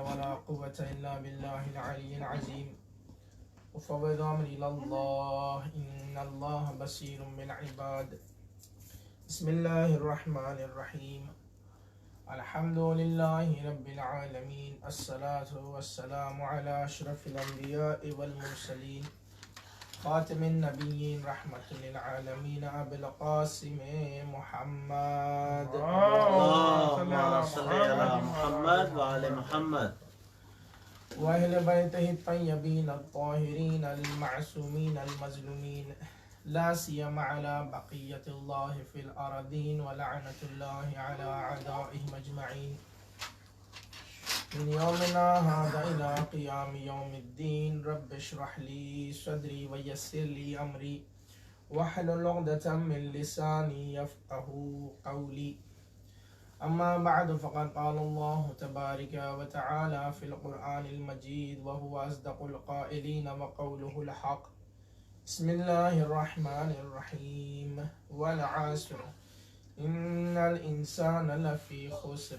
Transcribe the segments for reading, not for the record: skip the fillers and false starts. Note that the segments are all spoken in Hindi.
वला कुव्वता इल्ला बिल्लाहिल अलिय्यिल अज़ीम। उफ़व्विज़ु अम्री इलल्लाह इन्नल्लाह बसीरुम बिल इबाद। बिस्मिल्लाहिर रहमानिर रहीम। अल्हम्दुलिल्लाहि रब्बिल आलमीन। अस्सलातु वस्सलामु अला अशरफिल अंबिया'i वल मुरसलीन खातिमिन नबिय्यीन रहमतुल लिल आलमीन अबुल क़ासिम मुहम्मद अल्लाहुम्मा सल्लि अला मुहम्मद व आले मुहम्मद व अहले बैतिहि तय्यबीन अत्ताहिरीन अल मासूमीन अल मज़लूमीन ला सियमा अला बक़ियतिल्लाहि फिल अरदीन व लअनतुल्लाहि अला अअदाइहिम अजमईन मिन यौमिना हाज़ा इला क़ियाम यौमिद्दीन। रब्बि इश्रह ली सदरी व यस्सिर ली अमरी वहलुल उक़दतम मिन लिसानी यफ़क़हू क़ौली। अम्मा बअद फ़क़द क़ाल अल्लाहु तबारक व तआला फ़िल क़ुरआनिल मजीद व हुवा अस्दक़ुल क़ाइलीन व क़ौलुहुल हक़। बिस्मिल्लाहिर रहमानिर रहीम। वल अस्र इन्नल इंसाना लफ़ी खुस्र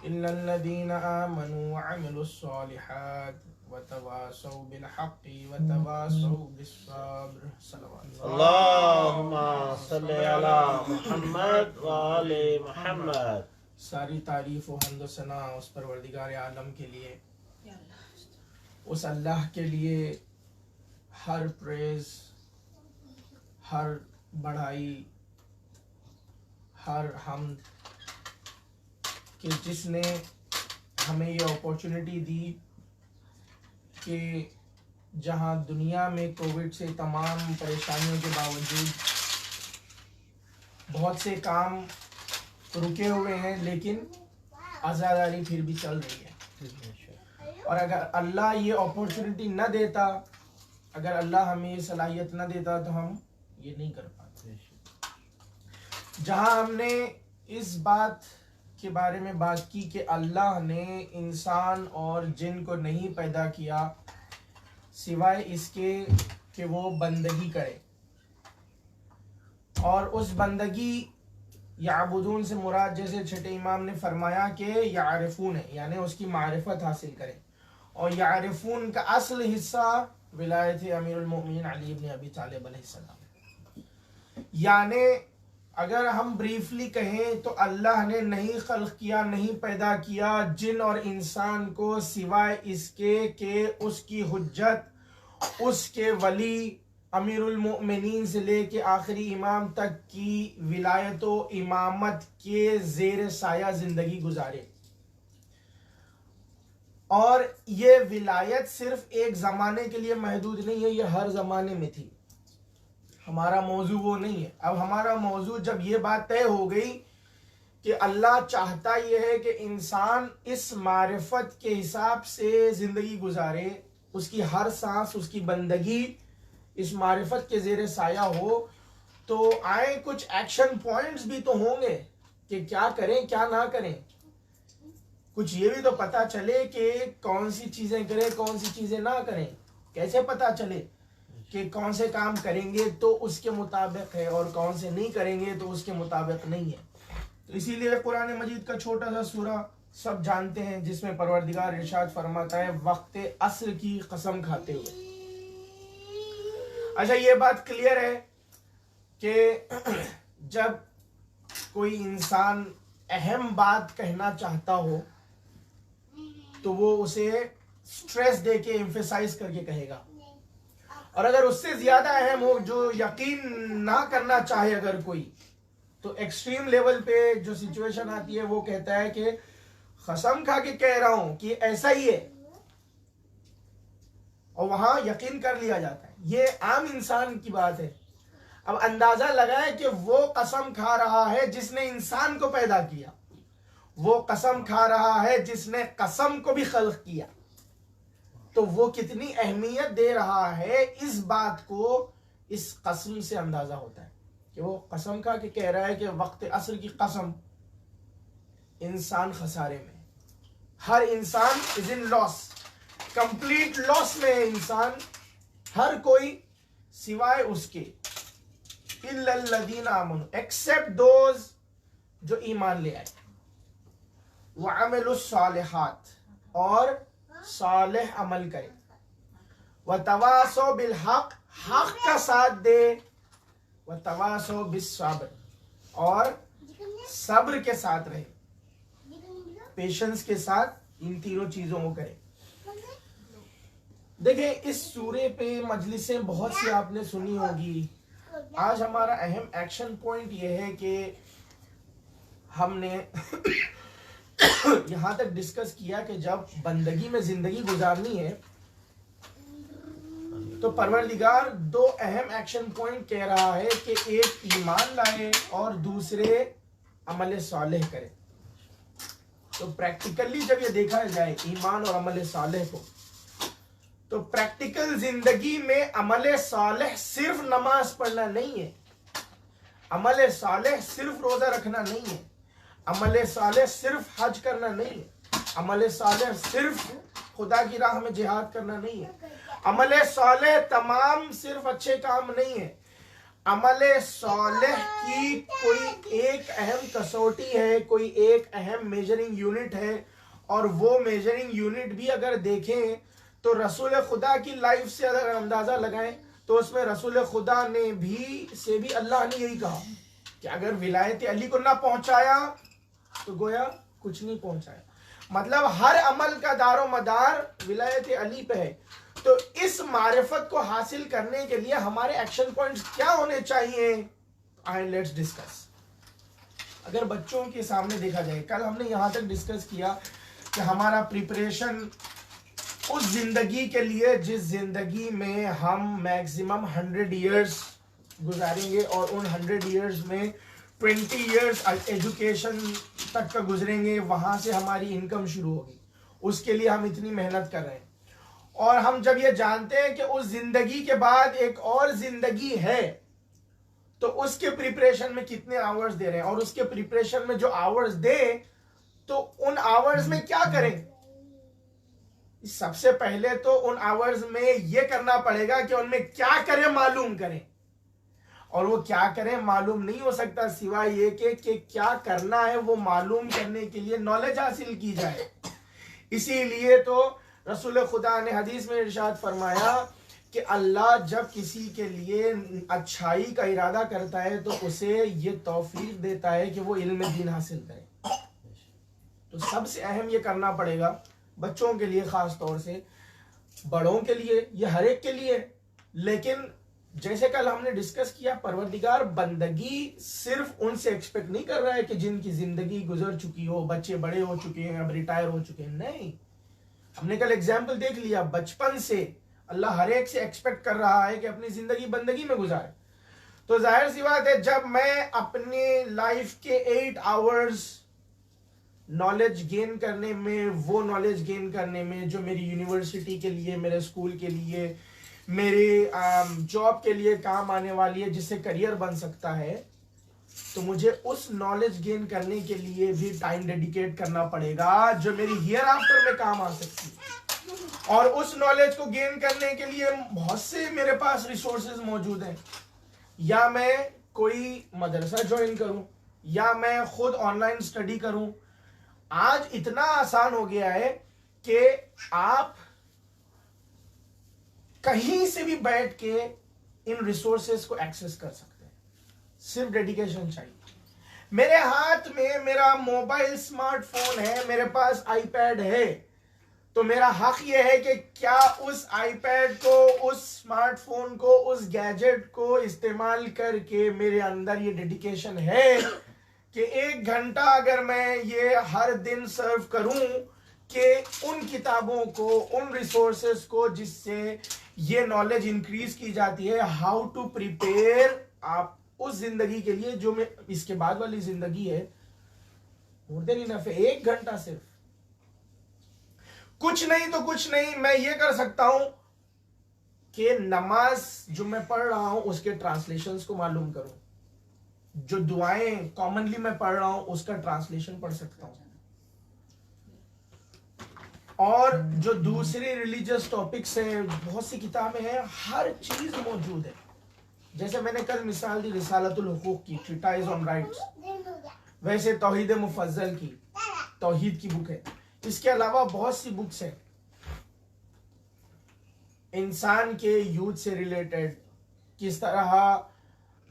इल्लल्लज़ीना आमनू व अमिलुस्सॉलिहात व तवासौ बिल हक़्क़ि व तवासौ बिस्सब्र। अल्लाहुम्मा सल्लि अला मुहम्मद व आले मुहम्मद। सारी तारीफ व हम्द व सना उस परवरदिगार आलम के लिए, उस अल्लाह के लिए हर प्रेज, हर बढ़ाई, हर हम्द कि जिसने हमें ये अपॉर्चुनिटी दी कि जहां दुनिया में कोविड से तमाम परेशानियों के बावजूद बहुत से काम रुके हुए हैं, लेकिन आज़ादारी फिर भी चल रही है। और अगर अल्लाह ये अपॉर्चुनिटी न देता, अगर अल्लाह हमें ये सलाहियत न देता, तो हम ये नहीं कर पाते। जहां हमने इस बात के बारे में बात की कि अल्लाह ने इंसान और जिन को नहीं पैदा किया सिवाय इसके कि वो बंदगी करे, और उस बंदगी याबुदून से मुराद, जैसे छठे इमाम ने फरमाया कि यारिफून है, यानी उसकी मारिफत हासिल करें। और यारिफून का असल हिस्सा विलायत अमीरुल मोमिनीन अली इब्न अबी तालिब अलैहिस्सलाम। यानी अगर हम ब्रीफली कहें तो अल्लाह ने नहीं खल्क किया, नहीं पैदा किया जिन और इंसान को सिवाय इसके कि उसकी हुज्जत, उसके वली अमीरुल मोमिनीन से लेके आखिरी इमाम तक की विलायत व इमामत के ज़ेर साया ज़िंदगी गुजारे। और ये विलायत सिर्फ एक ज़माने के लिए महदूद नहीं है, ये हर ज़माने में थी। हमारा मौजू वो नहीं है। अब हमारा मौजू जब ये बात तय हो गई कि अल्लाह चाहता ये है कि इंसान इस मारिफत के हिसाब से ज़िंदगी गुजारे, उसकी हर सांस, उसकी बंदगी इस मारिफत के ज़ेरे साया हो, तो आए कुछ एक्शन पॉइंट्स भी तो होंगे कि क्या करें क्या ना करें। कुछ ये भी तो पता चले कि कौन सी चीज़ें करें, कौन सी चीज़ें ना करें। कैसे पता चले कि कौन से काम करेंगे तो उसके मुताबिक है और कौन से नहीं करेंगे तो उसके मुताबिक नहीं है। तो इसीलिए कुरान मजीद का छोटा सा सूरा सब जानते हैं, जिसमें परवरदिगार इरशाद फरमाता है वक्त असर की कसम खाते हुए। अच्छा, ये बात क्लियर है कि जब कोई इंसान अहम बात कहना चाहता हो तो वो उसे स्ट्रेस दे के एम्फेसाइज करके कहेगा, और अगर उससे ज्यादा अहम हो, जो यकीन ना करना चाहे अगर कोई, तो एक्सट्रीम लेवल पे जो सिचुएशन आती है वो कहता है कि कसम खा के कह रहा हूं कि ऐसा ही है, और वहां यकीन कर लिया जाता है। ये आम इंसान की बात है। अब अंदाजा लगाए कि वो कसम खा रहा है जिसने इंसान को पैदा किया, वो कसम खा रहा है जिसने कसम को भी खल्क किया, तो वो कितनी अहमियत दे रहा है इस बात को, इस कसम से अंदाजा होता है कि वो कसम खा के कह रहा है कि वक्त असर की कसम, इंसान खसारे में, हर इंसान is in loss, complete loss में है इंसान, हर कोई सिवाय उसके, इल्लल्लज़ीना आमनू, एक्सेप्ट दोज जो ईमान ले आए, व अमिलुस्सालिहात, और सालेह अमल करे। व तवासो बिल हक, हक का साथ दे। व तवासो बिस सब्र, और सब्र के साथ रहे, पेशेंस के साथ इन तीनों चीजों को करे। देखिए इस सूरे पे मजलिसें बहुत सी आपने सुनी होगी। आज हमारा अहम एक्शन पॉइंट यह है कि हमने यहाँ तक डिस्कस किया कि जब बंदगी में जिंदगी गुजारनी है तो परवरदिगार दो अहम एक्शन पॉइंट कह रहा है कि एक ईमान लाए और दूसरे अमल सालेह करे। तो प्रैक्टिकली जब ये देखा जाए ईमान और अमल सालेह को, तो प्रैक्टिकल जिंदगी में अमल सालेह सिर्फ नमाज पढ़ना नहीं है, अमल सालेह सिर्फ रोजा रखना नहीं है, अमल सालेह सिर्फ हज करना नहीं है, अमल सालेह सिर्फ खुदा की राह में जिहाद करना नहीं है, अमल सालेह तमाम सिर्फ अच्छे काम नहीं है। अमल सालेह की कोई एक अहम कसौटी है, कोई एक अहम मेजरिंग यूनिट है, और वो मेजरिंग यूनिट भी अगर देखें तो रसूल खुदा की लाइफ से अगर अंदाजा लगाएं तो उसमें रसूल खुदा ने भी अल्लाह ने यही कहा कि अगर विलायत अली को ना पहुंचाया तो गोया कुछ नहीं पहुंचाया। मतलब हर अमल का दारो मदार विलायत अली पे है। तो इस मारिफत को हासिल करने के लिए हमारे एक्शन पॉइंट्स क्या होने चाहिए, एंड लेट्स डिस्कस। अगर बच्चों के सामने देखा जाए, कल हमने यहां तक डिस्कस किया कि हमारा प्रिपरेशन उस जिंदगी के लिए जिस जिंदगी में हम मैक्सिमम 100 इयर्स गुजारेंगे और उन 100 इयर्स में 20 इयर्स एजुकेशन तक का गुजरेंगे, वहां से हमारी इनकम शुरू होगी। उसके लिए हम इतनी मेहनत कर रहे हैं, और हम जब ये जानते हैं कि उस जिंदगी के बाद एक और जिंदगी है, तो उसके प्रिपरेशन में कितने आवर्स दे रहे हैं, और उसके प्रिपरेशन में जो आवर्स दे तो उन आवर्स में क्या करें। सबसे पहले तो उन आवर्स में यह करना पड़ेगा कि उनमें क्या करें मालूम करें, और वो क्या करें मालूम नहीं हो सकता सिवाय ये कि क्या करना है वो मालूम करने के लिए नॉलेज हासिल की जाए। इसीलिए तो रसूल खुदा ने हदीस में इरशाद फरमाया कि अल्लाह जब किसी के लिए अच्छाई का इरादा करता है तो उसे ये तौफीक देता है कि वो इल्म दीन हासिल करे। तो सबसे अहम ये करना पड़ेगा बच्चों के लिए, खास तौर से बड़ों के लिए, ये हर एक के लिए। लेकिन जैसे कल हमने डिस्कस किया, परवरदिगार बंदगी सिर्फ उनसे एक्सपेक्ट नहीं कर रहा है कि जिनकी जिंदगी गुजर चुकी हो, बच्चे बड़े हो चुके हैं, अब रिटायर हो चुके हैं। नहीं, हमने कल एग्जाम्पल देख लिया, बचपन से अल्लाह हर एक से एक्सपेक्ट कर रहा है कि अपनी जिंदगी बंदगी में गुजारे। तो जाहिर सी बात है, जब मैं अपने लाइफ के 8 आवर्स नॉलेज गेन करने में, वो नॉलेज गेन करने में जो मेरी यूनिवर्सिटी के लिए, मेरे स्कूल के लिए, मेरे जॉब के लिए काम आने वाली है, जिससे करियर बन सकता है, तो मुझे उस नॉलेज गेन करने के लिए भी टाइम डेडिकेट करना पड़ेगा जो मेरी हियर आफ्टर में काम आ सकती है। और उस नॉलेज को गेन करने के लिए बहुत से मेरे पास रिसोर्सेज मौजूद हैं। या मैं कोई मदरसा ज्वाइन करूं, या मैं खुद ऑनलाइन स्टडी करूं। आज इतना आसान हो गया है कि आप कहीं से भी बैठ के इन रिसोर्सेज को एक्सेस कर सकते हैं, सिर्फ डेडिकेशन चाहिए। मेरे हाथ में मेरा मोबाइल स्मार्टफोन है, मेरे पास आईपैड है, तो मेरा हक ये है कि क्या उस आईपैड को, उस स्मार्टफोन को, उस गैजेट को इस्तेमाल करके मेरे अंदर ये डेडिकेशन है कि 1 घंटा अगर मैं ये हर दिन सर्व करूं कि उन किताबों को, उन रिसोर्सेज को जिससे ये नॉलेज इंक्रीज की जाती है, हाउ टू प्रिपेयर आप उस जिंदगी के लिए जो मैं इसके बाद वाली जिंदगी है, मोर देन इनफ है। 1 घंटा सिर्फ, कुछ नहीं तो कुछ नहीं, मैं ये कर सकता हूं कि नमाज जो मैं पढ़ रहा हूं उसके ट्रांसलेशंस को मालूम करूं, जो दुआएं कॉमनली मैं पढ़ रहा हूं उसका ट्रांसलेशन पढ़ सकता हूं, और जो दूसरे रिलीजियस टॉपिक्स हैं, बहुत सी किताबें हैं, हर चीज मौजूद है। जैसे मैंने कल मिसाल दी रिसालतुल हुकूक की, ट्रीटाइज ऑन राइट्स, वैसे तौहीद मुफज्जल की, तौहीद की बुक है, इसके अलावा बहुत सी बुक्स हैं इंसान के यूथ से रिलेटेड, किस तरह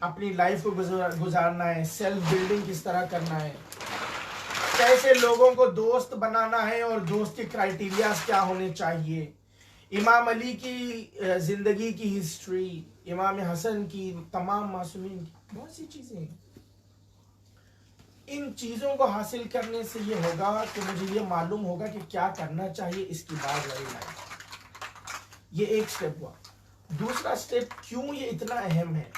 अपनी लाइफ को गुजारना है, सेल्फ बिल्डिंग किस तरह करना है, कैसे लोगों को दोस्त बनाना है और दोस्त के क्राइटेरिया क्या होने चाहिए, इमाम अली की जिंदगी की हिस्ट्री, इमाम हसन की, तमाम मासूमीन की, बहुत सी चीजें हैं। इन चीजों को हासिल करने से ये होगा कि मुझे ये मालूम होगा कि क्या करना चाहिए इसकी बाद वाली लाइफ। ये एक स्टेप हुआ। दूसरा स्टेप, क्यों ये इतना अहम है?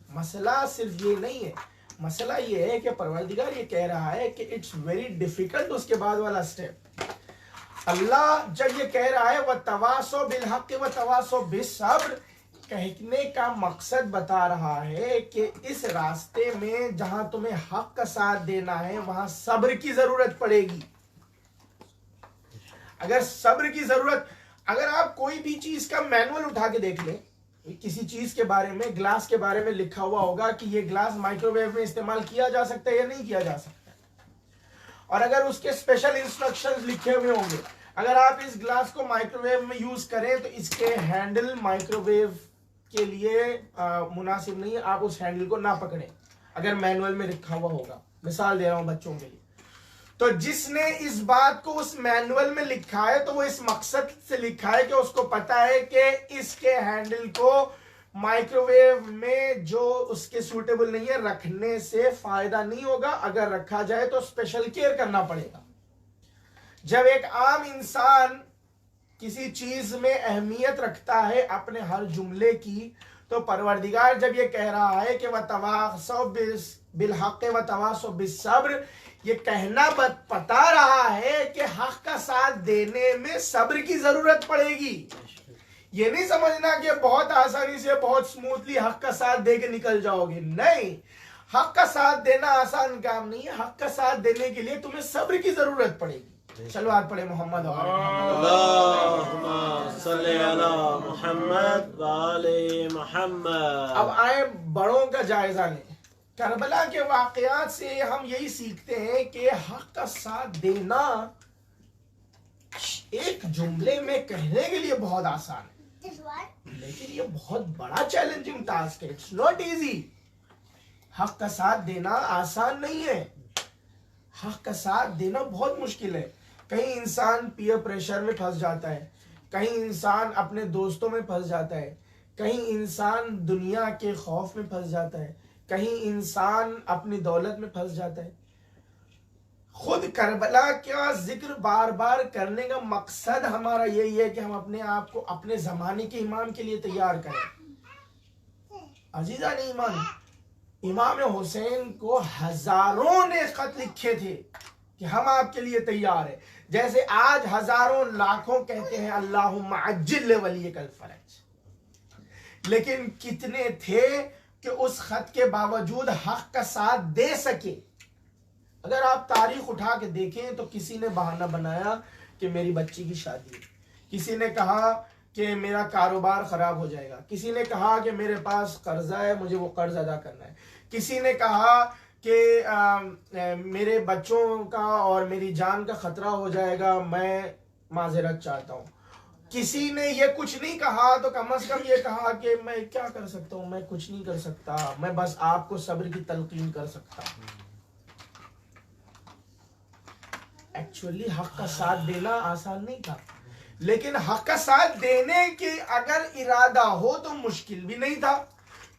मसला सिर्फ ये नहीं है, मसला ये है कि परवरदिगार ये कह रहा है कि इट्स वेरी डिफिकल्ट। उसके बाद वाला स्टेप, अल्लाह जब ये कह रहा है वतवासो बिल हक़ वतवासो बिस्सब्र, कहने का मकसद बता रहा है कि इस रास्ते में जहां तुम्हें हक का साथ देना है वहां सब्र की जरूरत पड़ेगी। अगर सब्र की जरूरत, अगर आप कोई भी चीज का मैनुअल उठा के देख लें, किसी चीज के बारे में, ग्लास के बारे में लिखा हुआ होगा कि ये ग्लास माइक्रोवेव में इस्तेमाल किया जा सकता है या नहीं किया जा सकता, और अगर उसके स्पेशल इंस्ट्रक्शंस लिखे हुए होंगे, अगर आप इस ग्लास को माइक्रोवेव में यूज करें तो इसके हैंडल माइक्रोवेव के लिए मुनासिब नहीं है, आप उस हैंडल को ना पकड़ें, अगर मैनुअल में लिखा हुआ होगा। मिसाल दे रहा हूं बच्चों के लिए। तो जिसने इस बात को उस मैनुअल में लिखा है तो वो इस मकसद से लिखा है कि उसको पता है कि इसके हैंडल को माइक्रोवेव में जो उसके सूटेबल नहीं है रखने से फायदा नहीं होगा, अगर रखा जाए तो स्पेशल केयर करना पड़ेगा। जब एक आम इंसान किसी चीज में अहमियत रखता है अपने हर जुमले की, तो परवरदिगार जब ये कह रहा है कि वतवासौ बिल हक़ वतवासौ बिस्सब्र, ये कहना बता रहा है कि हक का साथ देने में सब्र की जरूरत पड़ेगी। ये नहीं समझना कि बहुत आसानी से बहुत स्मूथली हक का साथ दे के निकल जाओगे, नहीं। हक का साथ देना आसान काम नहीं है, हक का साथ देने के लिए तुम्हें सब्र की जरूरत पड़ेगी। चलो आज पढ़े मोहम्मद मोहम्मद। अब आए बड़ों का जायजा लें। करबला के वाकयात से हम यही सीखते हैं कि हक का साथ देना एक जुमले में कहने के लिए बहुत आसान है, लेकिन ये बहुत बड़ा चैलेंजिंग टास्क है। It's not easy. हक का साथ देना आसान नहीं है, हक का साथ देना बहुत मुश्किल है। कहीं इंसान पीयर प्रेशर में फंस जाता है, कहीं इंसान अपने दोस्तों में फंस जाता है, कहीं इंसान दुनिया के खौफ में फंस जाता है, कहीं इंसान अपनी दौलत में फंस जाता है। खुद करबला का जिक्र बार बार करने का मकसद हमारा यही है कि हम अपने आप को अपने जमाने के इमाम के लिए तैयार करें। अजीजा ने इमाम हुसैन को हजारों ने खत लिखे थे कि हम आपके लिए तैयार है, जैसे आज हजारों लाखों कहते हैं अल्लाहुम्मा अज्जिल वलियकल फरज। लेकिन कितने थे कि उस खत के बावजूद हक का साथ दे सके? अगर आप तारीख उठा के देखें तो किसी ने बहाना बनाया कि मेरी बच्ची की शादी है, किसी ने कहा कि मेरा कारोबार खराब हो जाएगा, किसी ने कहा कि मेरे पास कर्जा है, मुझे वो कर्ज अदा करना है, किसी ने कहा कि मेरे बच्चों का और मेरी जान का खतरा हो जाएगा, मैं माजरत चाहता हूँ। किसी ने ये कुछ नहीं कहा तो कम से कम ये कहा कि मैं क्या कर सकता हूँ, मैं कुछ नहीं कर सकता, मैं बस आपको सब्र की तलकीन कर सकता हूँ। एक्चुअली हक का साथ देना आसान नहीं था, लेकिन हक का साथ देने के अगर इरादा हो तो मुश्किल भी नहीं था,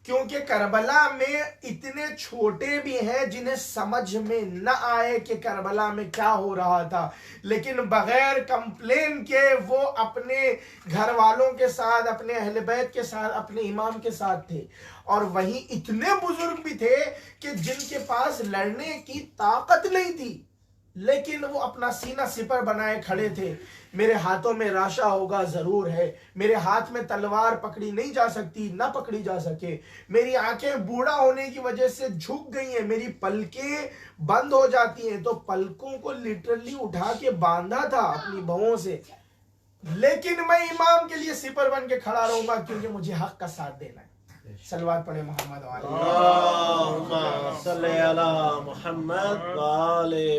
क्योंकि करबला में इतने छोटे भी हैं जिन्हें समझ में न आए कि करबला में क्या हो रहा था, लेकिन बगैर कंप्लेन के वो अपने घर वालों के साथ, अपने अहले बैत के साथ, अपने इमाम के साथ थे। और वहीं इतने बुजुर्ग भी थे कि जिनके पास लड़ने की ताकत नहीं थी, लेकिन वो अपना सीना सिपर बनाए खड़े थे। मेरे हाथों में राशा होगा जरूर है, मेरे हाथ में तलवार पकड़ी नहीं जा सकती, ना पकड़ी जा सके, मेरी आंखें बूढ़ा होने की वजह से झुक गई हैं, मेरी पलकें बंद हो जाती हैं, तो पलकों को लिटरली उठा के बांधा था अपनी बहुओं से, लेकिन मैं इमाम के लिए सिपर बन के खड़ा रहूंगा क्योंकि मुझे हक का साथ देना है। सलवात पढ़े मोहम्मद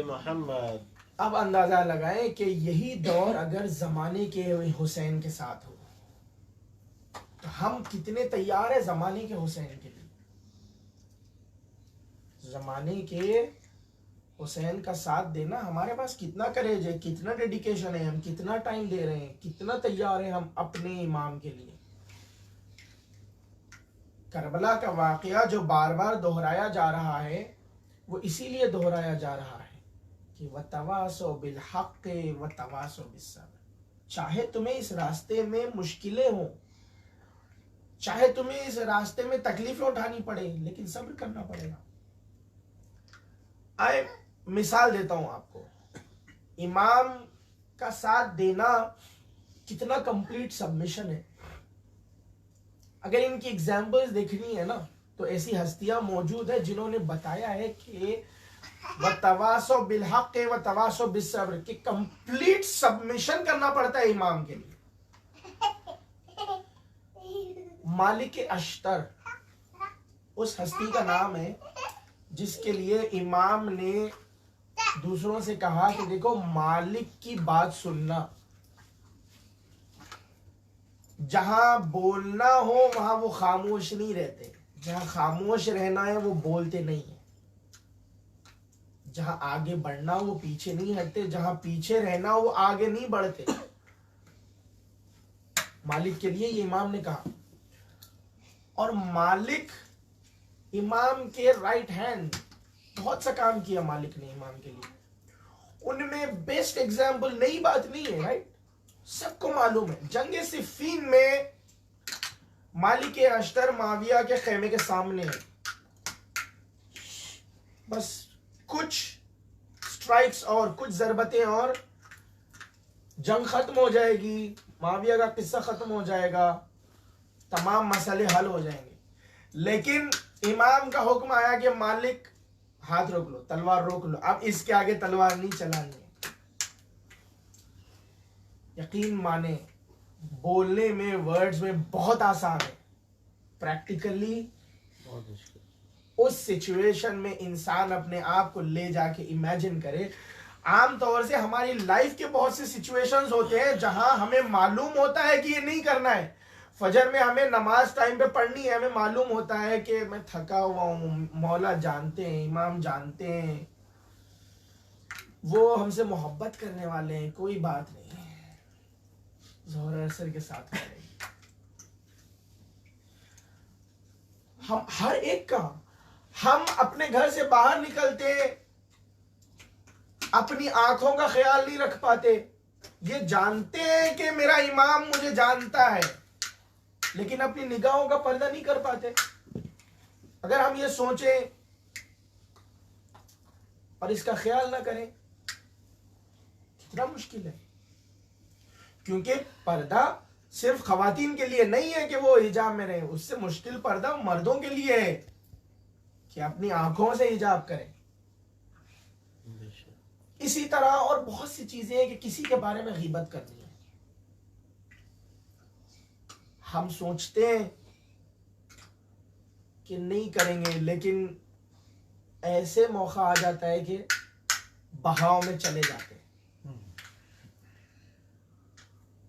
मोहम्मद। अब अंदाजा लगाएं कि यही दौर अगर जमाने के हुसैन के साथ हो तो हम कितने तैयार है जमाने के हुसैन के लिए। जमाने के हुसैन का साथ देना हमारे पास कितना करेज है, कितना डेडिकेशन है, हम कितना टाइम दे रहे हैं, कितना तैयार है हम अपने इमाम के लिए। करबला का वाकया जो बार बार दोहराया जा रहा है वो इसीलिए दोहराया जा रहा है कि वतवासो बिल हक़ वतवासो बिस सब्र। चाहे तुम्हें इस रास्ते में मुश्किलें हो, चाहे तुम्हें इस रास्ते में तकलीफें उठानी पड़े, लेकिन सब्र करना पड़ेगा। आए मिसाल देता हूं आपको, इमाम का साथ देना कितना कंप्लीट सबमिशन है। अगर इनकी एग्जाम्पल्स देखनी है ना तो ऐसी हस्तियां मौजूद है जिन्होंने बताया है कि वतवासो बिल हक़ वतवासो बिस सब्र कि कंप्लीट सबमिशन करना पड़ता है इमाम के लिए। मालिक अश्तर उस हस्ती का नाम है जिसके लिए इमाम ने दूसरों से कहा कि देखो मालिक की बात सुनना, जहां बोलना हो वहां वो खामोश नहीं रहते, जहां खामोश रहना है वो बोलते नहीं है, जहां आगे बढ़ना वो पीछे नहीं हटते, जहां पीछे रहना वो आगे नहीं बढ़ते। मालिक के लिए ये इमाम ने कहा। और मालिक इमाम के राइट हैंड, बहुत सा काम किया मालिक ने इमाम के लिए। उनमें बेस्ट एग्जाम्पल नई बात नहीं है, राइट, सबको मालूम है। जंगे सिफ़ीन में मालिक अश्तर माविया के खेमे के सामने है, बस कुछ स्ट्राइक्स और कुछ जरबतें और जंग खत्म हो जाएगी, माविया का किस्सा खत्म हो जाएगा, तमाम मसले हल हो जाएंगे। लेकिन इमाम का हुक्म आया कि मालिक हाथ रोक लो, तलवार रोक लो, अब इसके आगे तलवार नहीं चलानी है। यकीन माने बोलने में, वर्ड्स में बहुत आसान है, प्रैक्टिकली बहुत मुश्किल। उस सिचुएशन में इंसान अपने आप को ले जाके इमेजिन करे। आमतौर से हमारी लाइफ के बहुत से सिचुएशंस होते हैं जहां हमें मालूम होता है कि ये नहीं करना है। फजर में हमें नमाज टाइम पे पढ़नी है, हमें मालूम होता है कि मैं थका हुआ हूं, मौला जानते हैं, इमाम जानते हैं, वो हमसे मोहब्बत करने वाले हैं, कोई बात नहीं, ज़ोहर असर के साथ करेंगे। हम हर एक का, हम अपने घर से बाहर निकलते अपनी आंखों का ख्याल नहीं रख पाते, ये जानते हैं कि मेरा इमाम मुझे जानता है, लेकिन अपनी निगाहों का पर्दा नहीं कर पाते। अगर हम ये सोचें और इसका ख्याल ना करें कितना मुश्किल है। क्योंकि पर्दा सिर्फ खवातीन के लिए नहीं है कि वो हिजाब में रहे, उससे मुश्किल पर्दा मर्दों के लिए है कि अपनी आंखों से हिजाब करें। इसी तरह और बहुत सी चीजें हैं कि किसी के बारे में गीबत करनी है। हम सोचते हैं कि नहीं करेंगे, लेकिन ऐसे मौका आ जाता है कि बहाव में चले जाते हैं।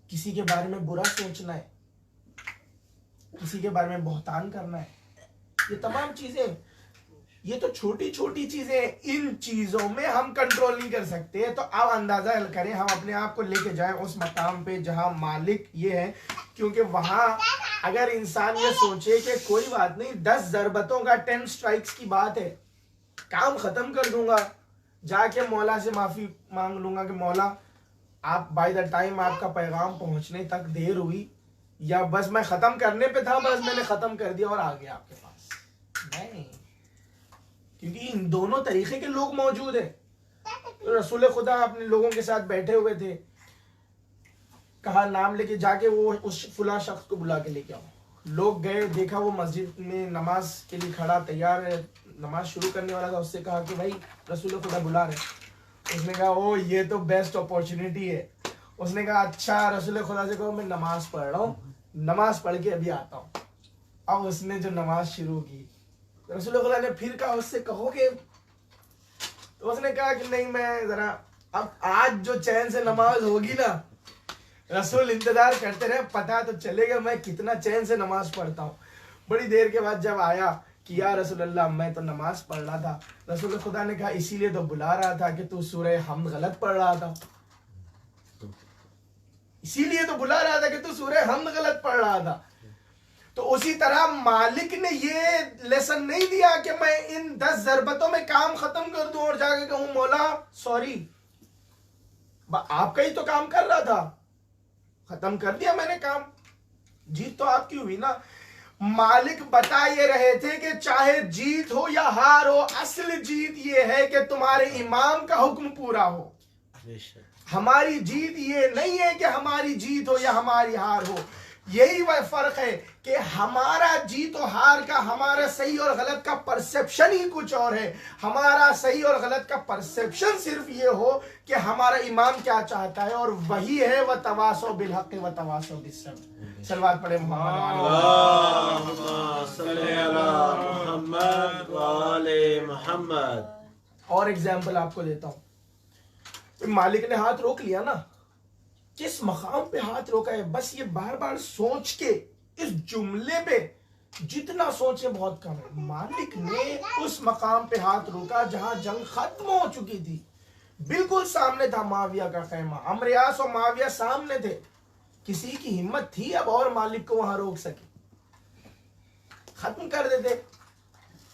किसी के बारे में बुरा सोचना है, किसी के बारे में बहतान करना है, ये तमाम चीजें, ये तो छोटी छोटी चीजें हैं, इन चीजों में हम कंट्रोल नहीं कर सकते। तो अब अंदाजा करें, हम अपने आप को लेके जाएं उस मकाम पे जहां मालिक ये है। क्योंकि वहां अगर इंसान ये सोचे कि कोई बात नहीं, 10 ज़रबतों का 10 स्ट्राइक्स की बात है, काम खत्म कर दूंगा, जाके मौला से माफी मांग लूंगा कि मौला आप बाय द टाइम आपका पैगाम पहुंचने तक देर हुई, या बस मैं खत्म करने पे था, बस मैंने खत्म कर दिया और आ गया आपके पास। नहीं, क्योंकि इन दोनों तरीके के लोग मौजूद हैं। तो रसूल खुदा अपने लोगों के साथ बैठे हुए थे, कहा नाम लेके जाके वो उस फुला शख्स को बुला के लेके आओ। लोग गए, देखा वो मस्जिद में नमाज के लिए खड़ा तैयार है, नमाज शुरू करने वाला था। उससे कहा कि भाई रसूल खुदा बुला रहे। उसने कहा ओ ये तो बेस्ट अपॉर्चुनिटी है। उसने कहा अच्छा, रसूल खुदा से कहो मैं नमाज पढ़ रहा हूँ, नमाज पढ़ के अभी आता हूँ। अब उसने जो नमाज शुरू की, रसूल खुदा ने फिर कहा उससे कहो कि, तो उसने कहा कि नहीं मैं जरा अब आज जो चैन से नमाज होगी ना, रसूल इंतजार करते रहे, पता तो चलेगा मैं कितना चैन से नमाज पढ़ता हूँ। बड़ी देर के बाद जब आया कि या रसूल अल्लाह मैं तो नमाज पढ़ रहा था, रसूल खुदा ने कहा इसीलिए तो बुला रहा था कि तू सूरह हमद गलत पढ़ रहा था, इसीलिए तो बुला रहा था कि तू सूरह हमद गलत पढ़ रहा था। तो उसी तरह मालिक ने ये लेसन नहीं दिया कि मैं इन 10 ज़रबतों में काम खत्म कर दूं और जाके कहूं मौला सॉरी, आपका ही तो काम कर रहा था, खत्म कर दिया मैंने काम, जीत तो आपकी हुई ना। मालिक बता ये रहे थे कि चाहे जीत हो या हार हो, असल जीत ये है कि तुम्हारे इमाम का हुक्म पूरा हो। हमारी जीत ये नहीं है कि हमारी जीत हो या हमारी हार हो, यही वह फर्क है कि हमारा जीत और हार का, हमारा सही और गलत का परसेप्शन ही कुछ और है। हमारा सही और गलत का परसेप्शन सिर्फ ये हो कि हमारा इमाम क्या चाहता है, और वही है व तवासो बिल हक़ व तवासो बिस सब्र। सलवात पढ़े मोहम्मद। और एग्जाम्पल आपको देता हूं। मालिक ने हाथ रोक लिया ना, किस मकाम पे हाथ रोका है, बस ये बार बार सोच के, इस जुमले पे जितना सोचे बहुत कम है। मालिक ने उस मकाम पे हाथ रोका जहां जंग खत्म हो चुकी थी, बिल्कुल सामने था माविया का खैमा, अमरियास और माविया सामने थे। किसी की हिम्मत थी अब और मालिक को वहां रोक सके? खत्म कर देते।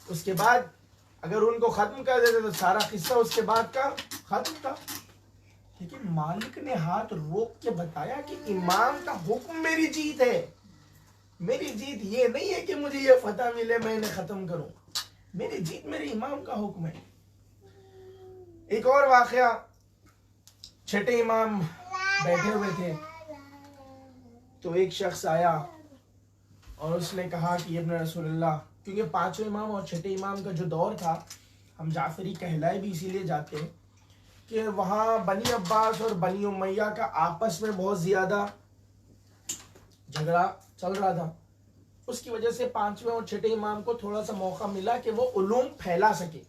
उसके बाद अगर उनको खत्म कर देते तो सारा किस्सा उसके बाद का खत्म था। लेकिन मालिक ने हाथ रोक के बताया कि इमाम का हुक्म मेरी जीत है। मेरी जीत ये नहीं है कि मुझे ये फतह मिले मैं इन्हें खत्म करूं, मेरी जीत मेरे इमाम का हुक्म है। एक और वाकया, छठे इमाम बैठे हुए थे तो एक शख्स आया और उसने कहा कि इब्न रसूलुल्लाह, क्योंकि पांचवें इमाम और छठे इमाम का जो दौर था, हम जाफरी कहलाए भी इसीलिए जाते हैं कि वहाँ बनी अब्बास और बनी उमैया का आपस में बहुत ज़्यादा झगड़ा चल रहा था। उसकी वजह से पांचवें और छठे इमाम को थोड़ा सा मौका मिला कि वो उलूम फैला सके।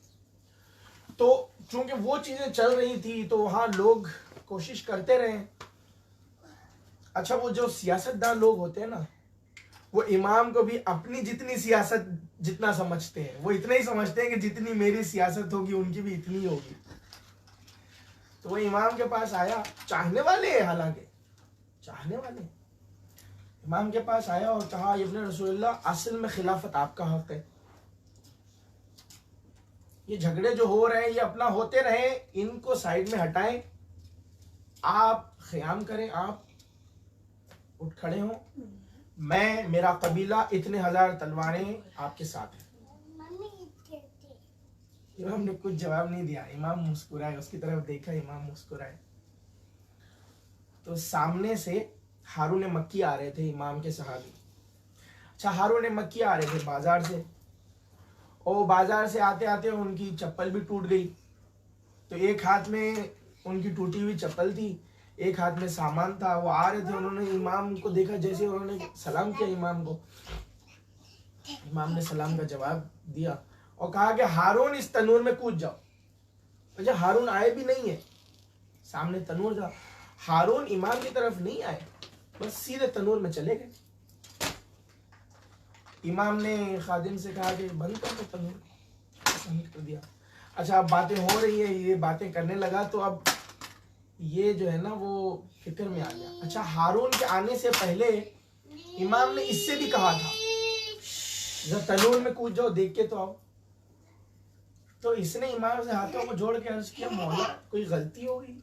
तो चूंकि वो चीज़ें चल रही थी तो वहाँ लोग कोशिश करते रहे। अच्छा, वो जो सियासतदान लोग होते हैं ना, वो इमाम को भी अपनी जितनी सियासत जितना समझते हैं, वो इतना ही समझते हैं कि जितनी मेरी सियासत होगी उनकी भी इतनी होगी। तो वो इमाम के पास आया, चाहने वाले हैं, हालांकि चाहने वाले, इमाम के पास आया और कहा इब्न रसूलुल्लाह, असल में खिलाफत आपका हक है, ये झगड़े जो हो रहे हैं ये अपना होते रहे, इनको साइड में हटाएं, आप ख़याम करें, आप उठ खड़े हों, मैं, मेरा कबीला, इतने 1000 तलवारें आपके साथ हैं। इमाम ने कुछ जवाब नहीं दिया। इमाम मुस्कुराए, उसकी तरफ देखा, इमाम मुस्कुराए। तो सामने से हारून मक्की आ रहे थे, इमाम के सहाबी। अच्छा, हारून मक्की आ रहे थे बाजार से, और बाजार से आते आते उनकी चप्पल भी टूट गई। तो एक हाथ में उनकी टूटी हुई चप्पल थी, एक हाथ में सामान था। वो आ रहे थे, उन्होंने इमाम को देखा, जैसे उन्होंने सलाम किया इमाम को, इमाम ने सलाम का जवाब दिया और कहा कि हारून इस तनूर में कूद जाओ। अच्छा, हारून आए भी नहीं है, सामने तनूर था, हारून इमाम की तरफ नहीं आए, बस सीधे तनूर में चले गए। इमाम ने खादिम से कहा कि बंद कर दो तनूर, बंद कर दिया। अच्छा, अब बातें हो रही है, ये बातें करने लगा तो अब ये जो है ना वो फिक्र में आ गया। अच्छा, हारून के आने से पहले इमाम ने इससे भी कहा था जब तनूर में कूद जाओ, देख के तो आओ। तो इसने इमाम से हाथों को जोड़ के अर्ज किया, मौला कोई गलती हो गई,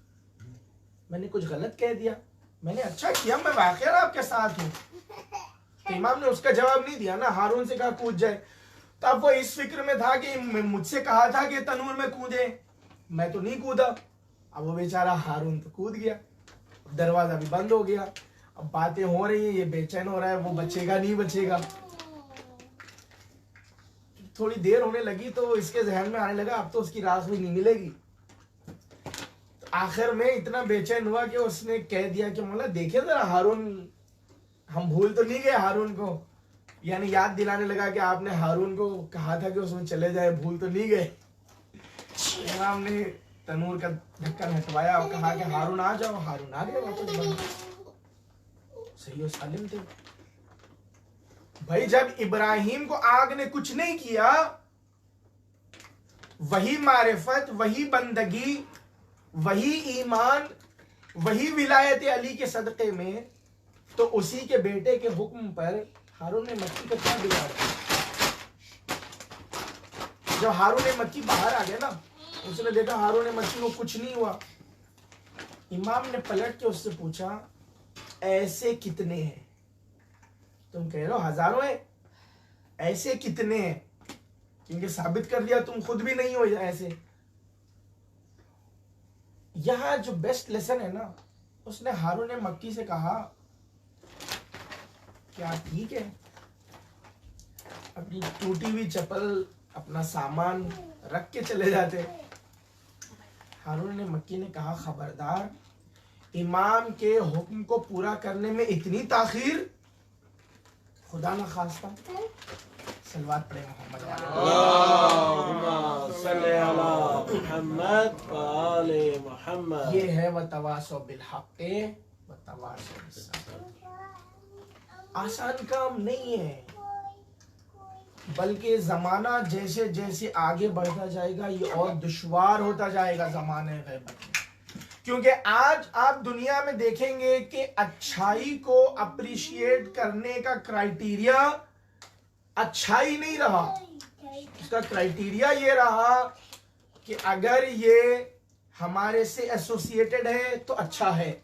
मैंने कुछ गलत कह दिया, मैंने अच्छा किया, मैं वाकई आपके साथ हूँ। तो इमाम ने उसका जवाब नहीं दिया ना, हारून से कहा कूद जाए। तो अब वो इस फिक्र में था कि मुझसे कहा था कि तनूर में कूदे, मैं तो नहीं कूदा। अब वो बेचारा हारून तो कूद गया, दरवाजा भी बंद हो गया। अब बातें हो रही है, ये बेचैन हो रहा है, वो बचेगा नहीं बचेगा। थोड़ी देर होने लगी तो इसके जहन में आने लगा अब तो उसकी रास भी नहीं मिलेगी। तो आखिर में इतना बेचैन हुआ कि उसने कह दिया कि मौला देखे जरा हारून, हम भूल तो नहीं गए हारून को, यानी याद दिलाने लगा कि आपने हारून को कहा था कि उसमें चले जाए, भूल तो नहीं गए। इमाम ने तनूर का ढक्कन हटवाया और कहा कि हारून आ जाओ। हारून आ गए वापस बंद, सही और सालिम थे। भाई जब इब्राहिम को आग ने कुछ नहीं किया, वही मारिफत, वही बंदगी, वही ईमान, वही विलायत अली के सदक़े में, तो उसी के बेटे के हुक्म पर हारून ने मक्की का क्या बिगाड़ा। जब हारून ने मक्की बाहर आ गया ना, उसने देखा हारून ने मक्की को कुछ नहीं हुआ। इमाम ने पलट के उससे पूछा, ऐसे कितने हैं? तुम कह रहे हो हजारों हैं, ऐसे कितने हैं? क्योंकि साबित कर दिया तुम खुद भी नहीं हो ऐसे। यहां जो बेस्ट लेसन है ना, उसने हारून ने मक्की से कहा, क्या ठीक है अपनी टूटी हुई चप्पल, अपना सामान रख के चले जाते। हारून ने मक्की ने कहा, खबरदार, इमाम के हुक्म को पूरा करने में इतनी ताखीर, खुदा न खास्ता। सलवात पढ़े मोहम्मद मोहम्मद। ये है वतवासौ बिल हक़ वतवासौ बिस सब्र। आसान काम नहीं है, बल्कि जमाना जैसे जैसे आगे बढ़ता जाएगा ये और दुश्वार होता जाएगा ज़माने ग़ैबत में। क्योंकि आज आप दुनिया में देखेंगे कि अच्छाई को अप्रिशिएट करने का क्राइटेरिया अच्छाई नहीं रहा। इसका क्राइटेरिया ये रहा कि अगर ये हमारे से एसोसिएटेड है तो अच्छा है,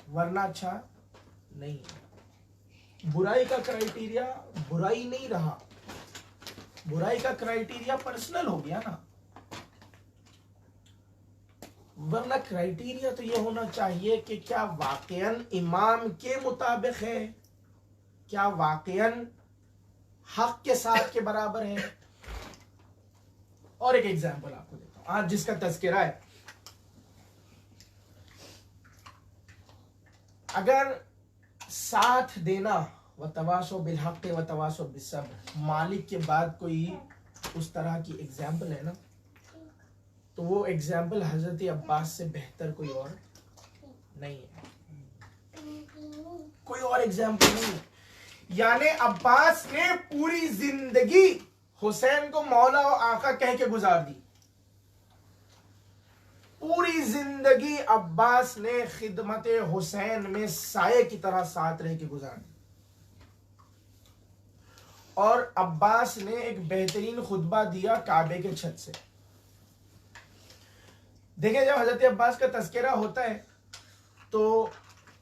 वरना अच्छा नहीं है। बुराई का क्राइटेरिया बुराई नहीं रहा, बुराई का क्राइटेरिया पर्सनल हो गया ना। वरना क्राइटेरिया तो ये होना चाहिए कि क्या वाकईन इमाम के मुताबिक है, क्या वाकईन हक के साथ के बराबर है। और एक एग्जांपल आपको देता हूं, आज जिसका तज़किरा है, अगर साथ देना वतवासो बिल हक़ वतवासो बिस सब्र मालिक के बाद कोई उस तरह की एग्जाम्पल है ना, तो वो एग्जाम्पल हजरत अब्बास से बेहतर कोई और नहीं है, कोई और एग्जाम्पल नहीं है। यानी अब्बास ने पूरी जिंदगी हुसैन को मौला और आका कह के गुजार दी। पूरी जिंदगी अब्बास ने खिदमत हुसैन में साये की तरह साथ रह के गुजार दी। और अब्बास ने एक बेहतरीन खुतबा दिया काबे के छत से। देखिए, जब हजरत अब्बास का तज़किरा होता है तो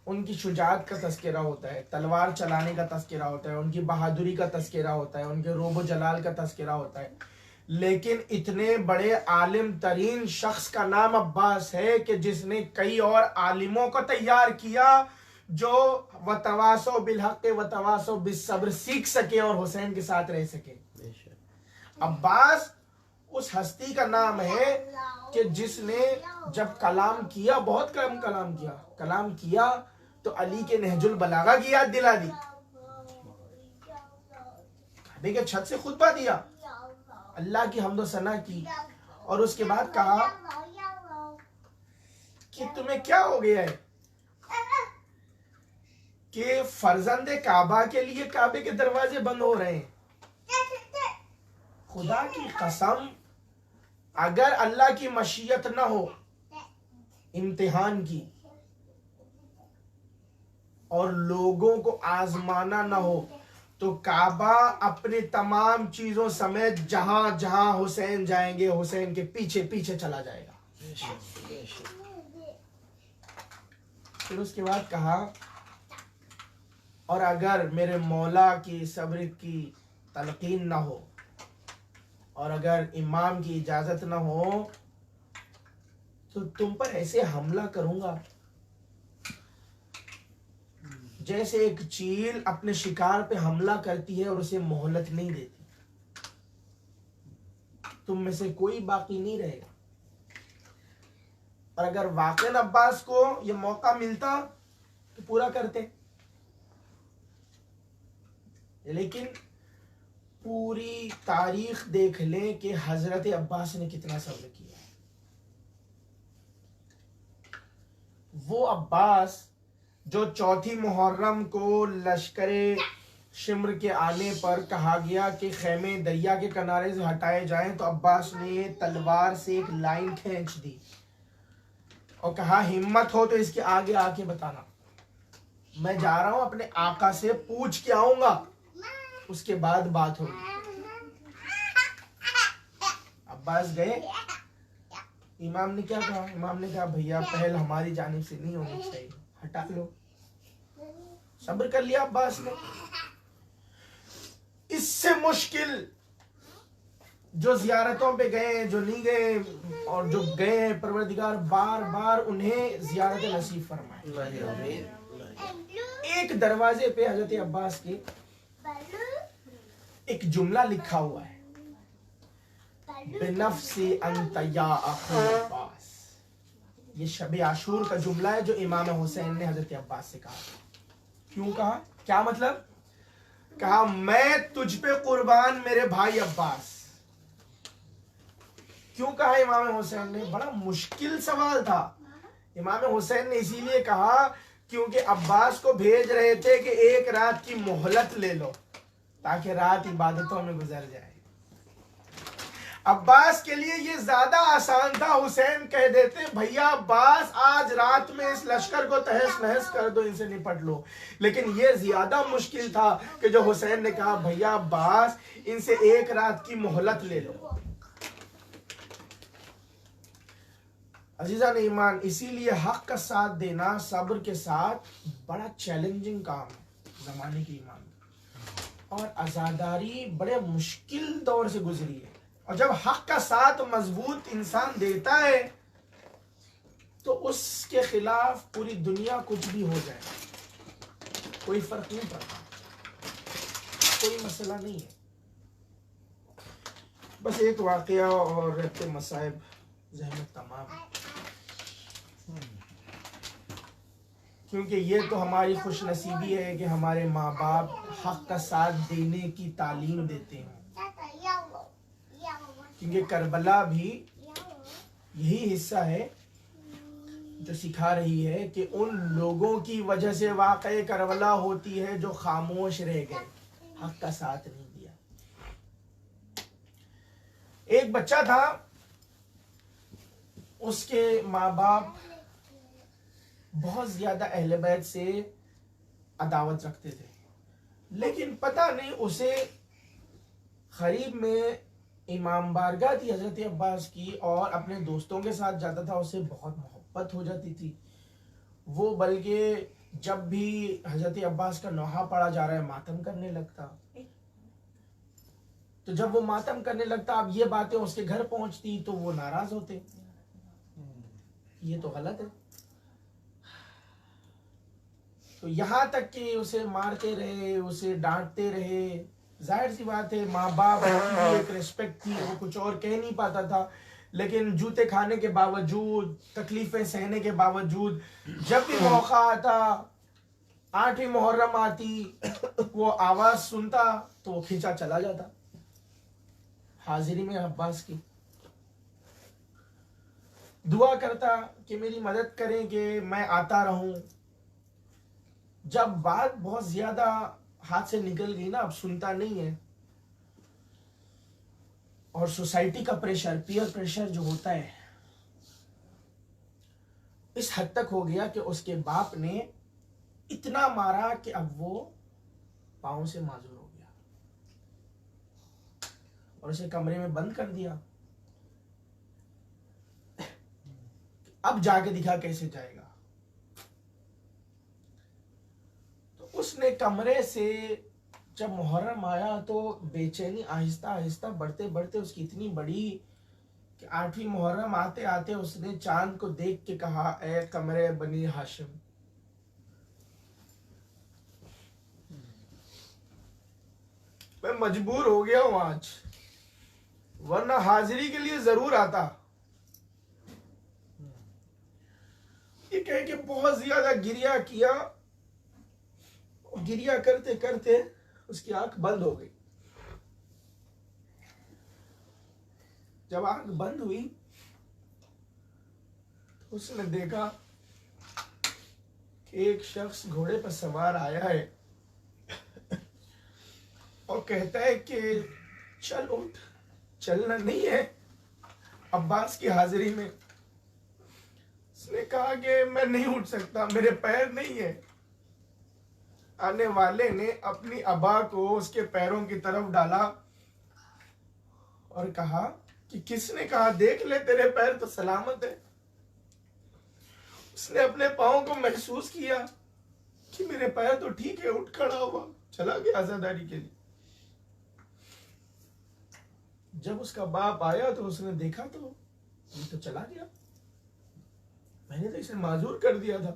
उनकी शुजाअत का तज़किरा होता है, तलवार चलाने का तज़किरा होता है, उनकी बहादुरी का तज़किरा होता है, उनके रोब जलाल का तज़किरा होता है। लेकिन इतने बड़े आलिम तरीन शख्स का नाम अब्बास है कि जिसने कई और आलिमों को तैयार किया जो वतवासो बिल हक़ वतवासो बिस सब्र सीख सके और हुसैन के साथ रह सके। अब्बास उस हस्ती का नाम है कि जिसने जब कलाम किया, बहुत कम कलाम किया तो अली के नहजुल बलागा की याद दिला दी, काबे के छत से खुतबा दिया, अल्लाह की हम्द व सना की, और उसके बाद कहा कि तुम्हें क्या हो गया है कि फर्जंदे काबा के लिए काबे के दरवाजे बंद हो रहे हैं। खुदा की कसम, अगर अल्लाह की मशीयत ना हो इम्तिहान की और लोगों को आजमाना ना हो, तो काबा अपने तमाम चीजों समेत जहां जहां हुसैन जाएंगे हुसैन के पीछे पीछे चला जाएगा। फिर उसके बाद कहा, और अगर मेरे मौला की सब्र की तलकीन ना हो और अगर इमाम की इजाजत ना हो तो तुम पर ऐसे हमला करूंगा जैसे एक चील अपने शिकार पे हमला करती है और उसे मोहलत नहीं देती। तुम में से कोई बाकी नहीं रहेगा। और अगर वाकई अब्बास को यह मौका मिलता तो पूरा करते, लेकिन पूरी तारीख देख लें कि हजरत अब्बास ने कितना सब्र किया। वो अब्बास जो चौथी मुहर्रम को लश्करे शिम्र के आने पर कहा गया कि खेमे दरिया के किनारे से हटाए जाएं, तो अब्बास ने तलवार से एक लाइन खींच दी और कहा हिम्मत हो तो इसके आगे आके बताना, मैं जा रहा हूं अपने आका से पूछ के आऊंगा, उसके बाद बात होगी। अब्बास गए, इमाम ने क्या कहा? इमाम ने कहा भैया पहल हमारी जानिब से नहीं होनी चाहिए, हटा लो। सब्र कर लिया अब्बास ने। इससे मुश्किल जो जियारतों पे गए, जो नहीं गए, और जो गए परवरदिगार बार बार उन्हें जियारत नसीब फरमाए। एक दरवाजे पे हजरत अब्बास के एक जुमला लिखा हुआ है, बेनफ्सी अंत या अखी अब्बास। ये शब आशूर का जुमला है जो इमाम हुसैन ने हजरत अब्बास से कहा। क्यों कहा? क्या मतलब? कहा मैं तुझ पे कुर्बान मेरे भाई अब्बास। क्यों कहा इमाम हुसैन ने? बड़ा मुश्किल सवाल था। इमाम हुसैन ने इसीलिए कहा क्योंकि अब्बास को भेज रहे थे कि एक रात की मोहलत ले लो ताकि रात इबादतों में गुजर जाए। अब्बास के लिए ये ज्यादा आसान था। हुसैन कह देते भैया अब्बास आज रात में इस लश्कर को तहस नहस कर दो, इनसे निपट लो। लेकिन ये ज्यादा मुश्किल था कि जो हुसैन ने कहा भैया अब्बास इनसे एक रात की मोहलत ले लो। अजीजा ने ईमान, इसीलिए हक का साथ देना सब्र के साथ बड़ा चैलेंजिंग काम है जमाने की ईमान, और आजादारी बड़े मुश्किल दौर से गुजरी है। और जब हक का साथ मजबूत इंसान देता है तो उसके खिलाफ पूरी दुनिया कुछ भी हो जाए कोई फर्क नहीं पड़ता, कोई मसला नहीं है। बस एक वाकया और रहते मसाइब ज़हमत तमाम, क्योंकि ये तो हमारी खुश नसीबी है कि हमारे माँ बाप हक का साथ देने की तालीम देते हैं। क्योंकि करबला भी यही हिस्सा है जो सिखा रही है कि उन लोगों की वजह से वाक़ई करबला होती है जो खामोश रह गए, हक का साथ नहीं दिया। एक बच्चा था, उसके माँ बाप बहुत ज्यादा अहले बैत से अदावत रखते थे, लेकिन पता नहीं उसे करीब में इमाम बारगाह थी हजरत अब्बास की, और अपने दोस्तों के साथ जाता था, उसे बहुत मोहब्बत हो जाती थी। वो बल्कि जब भी हजरत अब्बास का नौहा पड़ा जा रहा है मातम करने लगता। तो जब वो मातम करने लगता, अब ये बातें उसके घर पहुंचती तो वो नाराज होते, ये तो गलत है। तो यहां तक कि उसे मारते रहे, उसे डांटते रहे। जाहिर सी बात है माँ बाप की एक रिस्पेक्ट थी, वो कुछ और कह नहीं पाता था, लेकिन जूते खाने के बावजूद, तकलीफें सहने के बावजूद, जब भी मौका आता, 8वीं मुहर्रम आती, वो आवाज सुनता तो वो खींचा चला जाता हाजिरी में अब्बास की। दुआ करता कि मेरी मदद करें कि मैं आता रहूं। जब बात बहुत ज्यादा हाथ से निकल गई ना, अब सुनता नहीं है, और सोसाइटी का प्रेशर, पीयर प्रेशर जो होता है, इस हद तक हो गया कि उसके बाप ने इतना मारा कि अब वो पांव से माजूर हो गया और उसे कमरे में बंद कर दिया। अब जाके दिखा कैसे जाएगा। तो उसने कमरे से जब मुहर्रम आया तो बेचैनी आहिस्ता आहिस्ता बढ़ते बढ़ते उसकी इतनी बड़ी कि 8वीं मुहर्रम आते आते उसने चांद को देख के कहा, ए कमरे बनी हाशिम, मैं मजबूर हो गया हूं आज, वरना हाजिरी के लिए जरूर आता। ये कह के बहुत ज्यादा गिरिया किया, और गिरिया करते करते उसकी आंख बंद हो गई। जब आंख बंद हुई उसने देखा कि एक शख्स घोड़े पर सवार आया है और कहता है कि चल उठ। चलना नहीं है अब्बास की हाजिरी में। उसने कहा कि मैं नहीं उठ सकता, मेरे पैर नहीं है। आने वाले ने अपनी अबा को उसके पैरों की तरफ डाला और कहा कि किसने कहा, देख ले तेरे पैर तो सलामत है। उसने अपने पाँव को महसूस किया कि मेरे पैर तो ठीक है, उठ खड़ा हुआ, चला गया आजादारी के लिए। जब उसका बाप आया तो उसने देखा तो ये तो चला गया, मैंने तो इसे माजूर कर दिया था।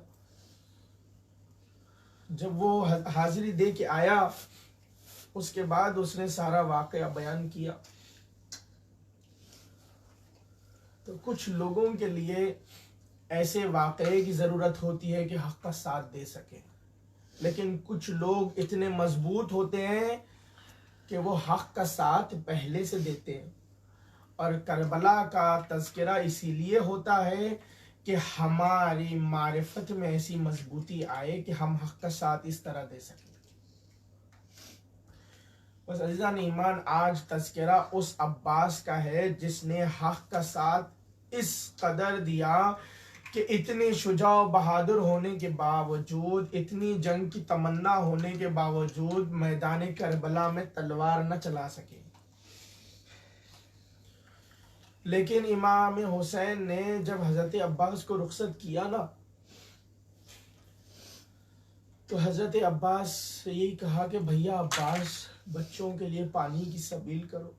जब वो हाजिरी दे के आया उसके बाद उसने सारा वाकया बयान किया। तो कुछ लोगों के लिए ऐसे वाकये की जरूरत होती है कि हक का साथ दे सके, लेकिन कुछ लोग इतने मजबूत होते हैं कि वो हक का साथ पहले से देते हैं। और करबला का तज़किरा इसीलिए होता है कि हमारी मारिफत में ऐसी मजबूती आए कि हम हक का साथ इस तरह दे सकें। बस अज़ीज़ान ईमान, आज तज़किरा उस अब्बास का है जिसने हक का साथ इस कदर दिया कि इतने शुजा बहादुर होने के बावजूद, इतनी जंग की तमन्ना होने के बावजूद मैदान करबला में तलवार न चला सके। लेकिन इमाम हुसैन ने जब हजरत अब्बास को रुखसत किया ना, तो हजरत अब्बास से यही कहा कि भैया अब्बास, बच्चों के लिए पानी की सबील करो।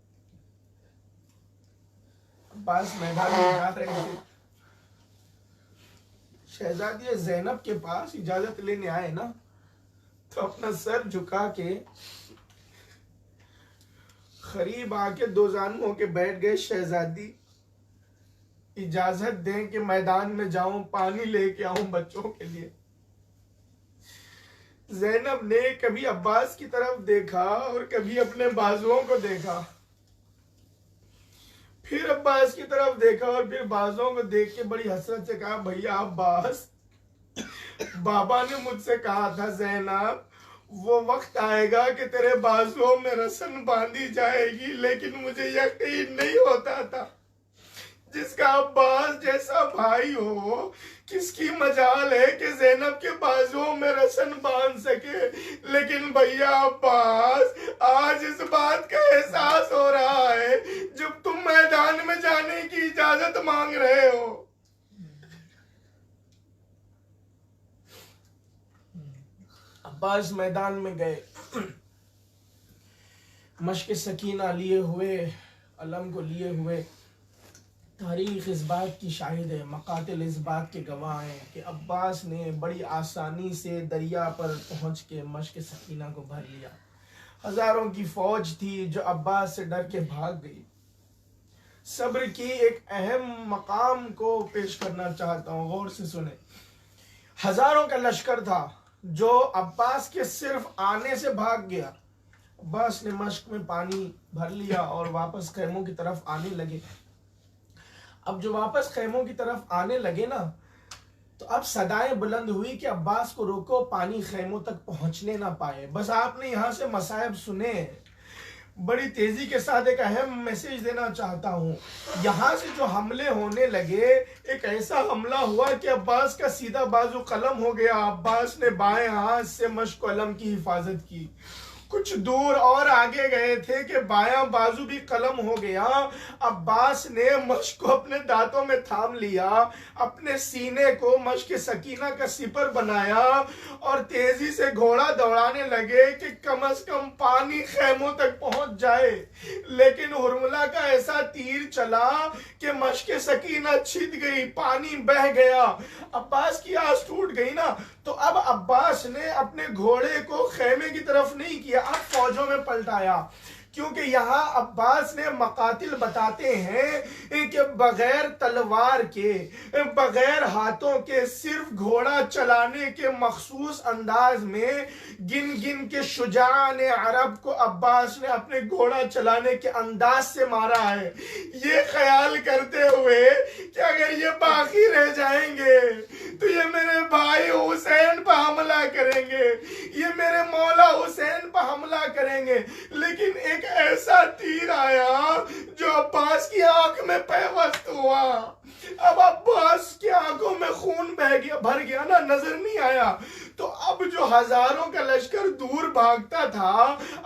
अब्बास मैदान में जा रहे थे, शहजादी ज़ैनब के पास इजाजत लेने आए ना, तो अपना सर झुका के करीब आके दो जानों के बैठ गए। शहजादी, इजाजत दें कि मैदान में जाऊं, पानी लेके आऊं बच्चों के लिए। ज़ैनब ने कभी अब्बास की तरफ देखा और कभी अपने बाजुओं को देखा, फिर अब्बास की तरफ देखा और फिर बाजुओं को देख के बड़ी हसरत से कहा, भैया अब्बास, बाबा ने मुझसे कहा था ज़ैनब, वो वक्त आएगा कि तेरे बाजुओं में रस्म बांधी जाएगी, लेकिन मुझे यकीन नहीं होता था जिसका अब्बास जैसा भाई हो, किसकी मजाल है कि ज़ैनब के बाजुओं में रस्म बांध सके। लेकिन भैया अब्बास, आज इस बात का एहसास हो रहा है जब तुम मैदान में जाने की इजाजत मांग रहे हो। अब्बास मैदान में गए, मश्क सकीना लिए हुए, अलम को लिए हुए। तारीख इस बात की शाहिद है, मकातिल इस बात के गवाह हैं कि अब्बास ने बड़ी आसानी से दरिया पर पहुंच के मश्क सकीना को भर लिया। हजारों की फौज थी जो अब्बास से डर के भाग गई। सब्र की एक अहम मकाम को पेश करना चाहता हूँ, गौर से सुने। हजारों का लश्कर था जो अब्बास के सिर्फ आने से भाग गया। अब्बास ने मश्क में पानी भर लिया और वापस खैमों की तरफ आने लगे। अब जो वापस खैमों की तरफ आने लगे ना, तो अब सदाएं बुलंद हुई कि अब्बास को रोको, पानी खैमों तक पहुंचने ना पाए। बस आपने यहाँ से मसाइब सुने। बड़ी तेजी के साथ एक अहम मैसेज देना चाहता हूँ। यहाँ से जो हमले होने लगे, एक ऐसा हमला हुआ कि अब्बास का सीधा बाजू कलम हो गया। अब्बास ने बाएं हाथ से मश्क कलम की हिफाजत की। कुछ दूर और आगे गए थे कि बायां बाजू भी कलम हो गया। अब्बास ने मश्क को अपने दांतों में थाम लिया, अपने सीने को मश्क सकीना का सिपर बनाया और तेजी से घोड़ा दौड़ाने लगे कि कम से कम पानी खैमों तक पहुंच जाए। लेकिन हुरमुला का ऐसा तीर चला कि मश्क सकीना छिद गई, पानी बह गया। अब्बास की आस टूट गई ना, तो अब अब्बास ने अपने घोड़े को खैमे की तरफ नहीं किया, अब फौजों में पलटाया क्योंकि यहाँ अब्बास ने मकातिल बताते हैं कि बगैर तलवार के, बगैर हाथों के, सिर्फ घोड़ा चलाने के मखसूस अंदाज में गिन गिन के शुजान अरब को अब्बास ने अपने घोड़ा चलाने के अंदाज से मारा है, ये ख्याल करते हुए कि अगर ये बाकी रह जाएंगे तो ये मेरे भाई हुसैन पर हमला करेंगे, ये मेरे मौला हुसैन पर हमला करेंगे। लेकिन एक ऐसा तीर आया जो अब्बास की आंख में पैवस्त हुआ। अब अब्बास की आंखों में खून बह गया, भर गया ना, नजर नहीं आया। तो अब जो हजारों का लश्कर दूर भागता था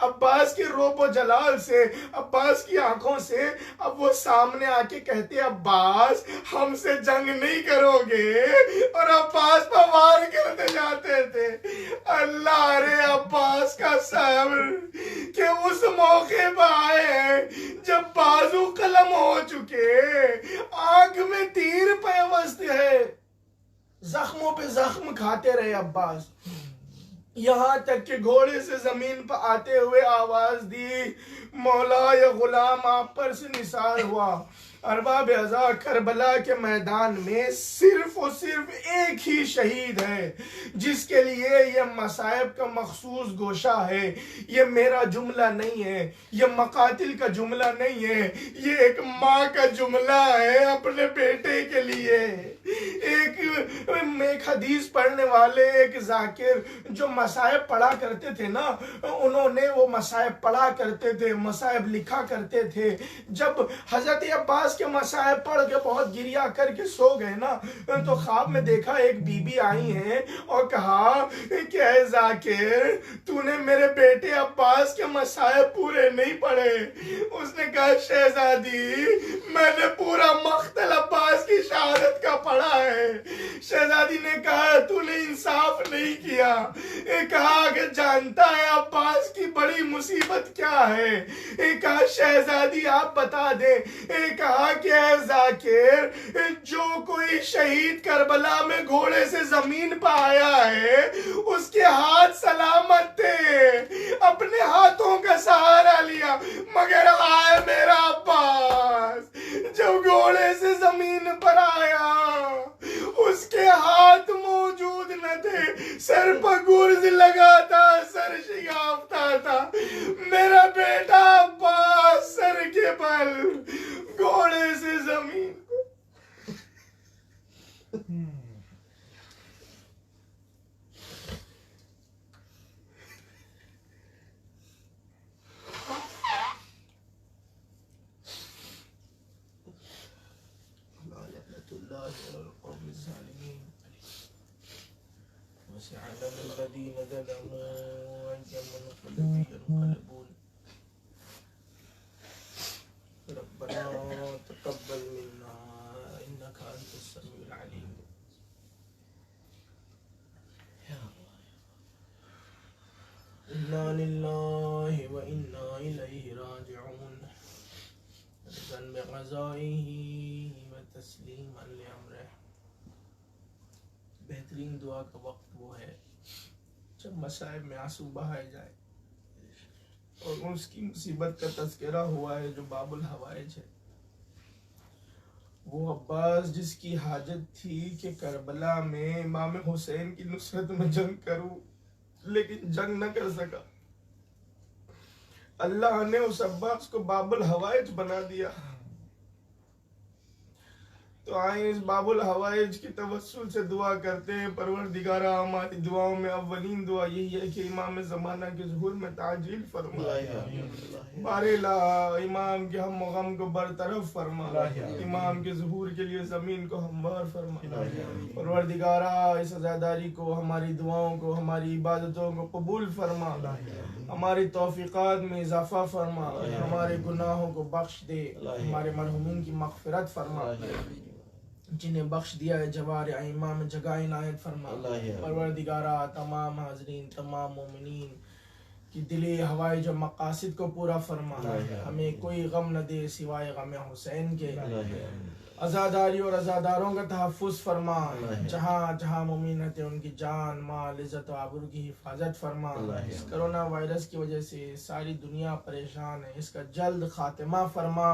अब्बास के रोब जलाल से, अब्बास की आंखों से, अब वो सामने आके कहते अब्बास हमसे जंग नहीं करोगे, और अब्बास पर वार करते जाते थे। अल्लाह रे अब्बास का सब्र कि उस मौके पर आए जब बाजू कलम हो चुके, आंख में तीर पैवस्त है, जख्मों पे जख्म खाते रहे अब्बास, यहाँ तक कि घोड़े से जमीन पर आते हुए आवाज दी मौला या गुलाम आप पर से निसार हुआ। अरबाब अज़ा करबला के मैदान में सिर्फ और सिर्फ एक ही शहीद है जिसके लिए ये मसाइब का मखसूस गोशा है। ये मेरा जुमला नहीं है, ये मकातिल का जुमला नहीं है, ये एक माँ का जुमला है अपने बेटे के लिए। एक हदीस पढ़ने वाले, एक जाकिर जो मसाइब पढ़ा करते थे ना, उन्होंने वो मसाइब पढ़ा करते थे, मसाइब लिखा करते थे। जब हजरत अब्बास के मसाइब पढ़ के बहुत गिरिया करके सो गए ना, तो ख्वाब में देखा एक बीबी आई है और कहा कि ऐ जाकिर तूने मेरे बेटे अब्बास के मसाइब पूरे नहीं पढ़े। उसने कहा शहजादी मैंने पूरा मख्तल अब्बास की शहादत का पढ़ा है। शहजादी ने कहा तूने इंसाफ नहीं किया। कहा कि जानता है अब्बास की बड़ी मुसीबत क्या है? कहा शहजादी आप बता दे। कहा कि जाकिर जो कोई शहीद करबला में घोड़े से जमीन पर आया है उसके हाथ सलामत थे, अपने हाथों का सहारा लिया, मगर आए मेरा अब्बास जब घोड़े से जमीन पर आया उसके हाथ मौजूद न थे, सर पर गुर्ज लगा था, सर शिगाफ्ता था। मेरा बेटा अब्बास सर के बल घोड़े से जमीन इन्ना लिल्लाहि व इन्ना इलैहि राजिऊन। रिज़न बिक़ज़ाइही व तस्लीमन लिअम्रिह। बेहतरीन दुआ का वक्त वो है जब मसाइब में आंसू बहाए जाए और उसकी मुसीबत का तज़किरा हुआ है जो बाबुल हवाइज है। वो अब्बास जिसकी हाजत थी कि करबला में इमाम हुसैन की नुसरत में जंग करूं, लेकिन जंग न कर सका। अल्लाह ने उस अब्बास को बाबुल हवाइज बना दिया। तो आए इस बाबुल हवाइज की तवस्सुल से दुआ करते हैं, परवरदिगारा हमारी दुआओं में अव्वलीन दुआ यही है कि इमाम ज़माना के ज़ुहूर में ताजील फरमा, बारेला इमाम के हम गम को बरतरफ फरमा, इमाम के ज़ुहूर के लिए ज़मीन को हमवार फरमा। परवरदिगारा इस अज़ादारी को, हमारी दुआओं को, हमारी इबादतों को कबूल फरमा, हमारी तौफीक़ात में इजाफा फरमा, हमारे गुनाहों को बख्श दे, हमारे मरहुमीन की मग़फ़िरत फरमा, जिन्हें बख्श दिया है जवार आइमा में जगह इनायत फरमा। परवरदिगारा तमाम हाज़रीन, तमाम मोमिनीन कि दिली हवाई जो मकासिद को पूरा फरमा, हमें कोई गम न दे सिवाय गम हुसैन के। अज़ादारी और अज़ादारों का तहफ़्फ़ुज़ फरमा, जहाँ जहाँ मुमीनत है उनकी जान माल इज़्ज़त व आबरू की हिफाजत फरमा। इस कोरोना वायरस की वजह से सारी दुनिया परेशान है, इसका जल्द खात्मा फरमा।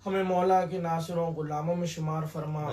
हमें मौला के नासिरों गुलामों में शुमार फरमा।